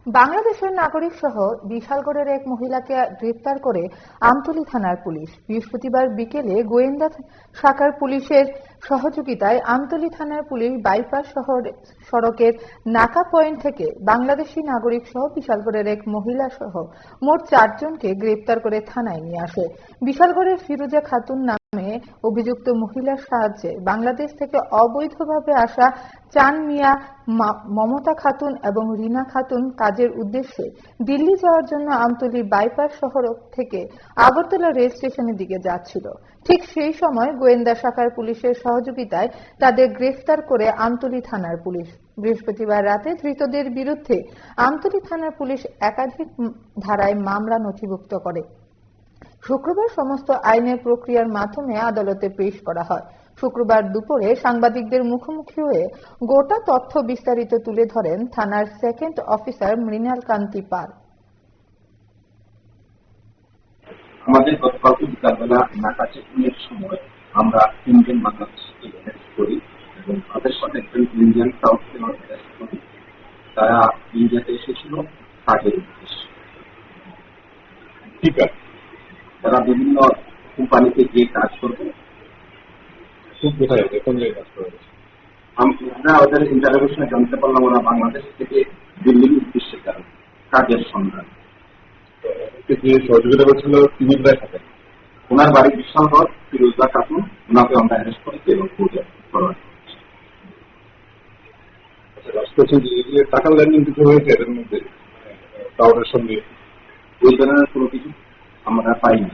বাংলাদেশের নাগরিক সহ বিশালগড়ের এক মহিলাকে গ্রেপ্তার করে আমতলী থানার পুলিশ। বৃহস্পতিবার বিকেলে গোয়েন্দা শাখার পুলিশের সহযোগিতায় আমতলী থানার পুলিশ বাইপাস সড়কের নাকা পয়েন্ট থেকে বাংলাদেশি নাগরিক সহ বিশালগড়ের এক মহিলা সহ মোট 4 জনকে গ্রেপ্তার করে থানায় নিয়ে আসে। বিশালগড়ের ফিরোজা খাতুন নামে অভিযুক্ত মহিলার সাহায্যে বাংলাদেশ থেকে অবৈধভাবে আসা চান মিয়া, মমতা খাতুন এবং রিনা খাতুন কাজের উদ্দেশ্যে দিল্লি যাওয়ার জন্য আমতলী বাইপাস সড়ক থেকে আগরতলা রেল স্টেশনের দিকে যাচ্ছিল। ঠিক সেই সময় গোয়েন্দা শাখার পুলিশের সহযোগিতায় তাদের গ্রেফতার করে আমতলী থানার পুলিশ। বৃহস্পতিবার রাতে ধৃতদের বিরুদ্ধে আমতলী থানার পুলিশ একাধিক ধারায় মামলা নথিভুক্ত করে। শুক্রবার সমস্ত আইনের প্রক্রিয়ার মাধ্যমে আদালতে পেশ করা হয়। শুক্রবার দুপুরে সাংবাদিকদের মুখোমুখি হয়ে গোটা তথ্য বিস্তারিত তুলে ধরেন থানার সেকেন্ড অফিসার মৃণাল কান্তি পাল। আমাদের গতকালকে বিকালবেলা নাকা চেকিংয়ের সময় আমরা 3 জন বাংলাদেশিকে অ্যারেস্ট করি এবং তাদের সাথে একজন ইন্ডিয়ান সাউথকে অ্যারেস্ট করি। তারা ইন্ডিয়াতে এসেছিল কাজের উদ্দেশ্যে। ঠিক আছে, তারা বিভিন্ন কোম্পানিতে গিয়ে কাজ করবে। আমরা ওদের ইন্টারভিউশনে জানতে পারলাম ওরা বাংলাদেশ থেকে দিল্লির উদ্দেশ্যে কাজের সন্ধান। সহযোগিতা করছিল তিনি থাকেন, ওনার বাড়ি বিশালগড়, ফিরোজা খাতুন, ওনাকে আমরা অ্যারেস্ট করেছি এবং টাকার লেনদেন কিছু হয়েছে এদের মধ্যে কাউরের সঙ্গে ওই ধরনের কোনো কিছু আমরা পাইনি।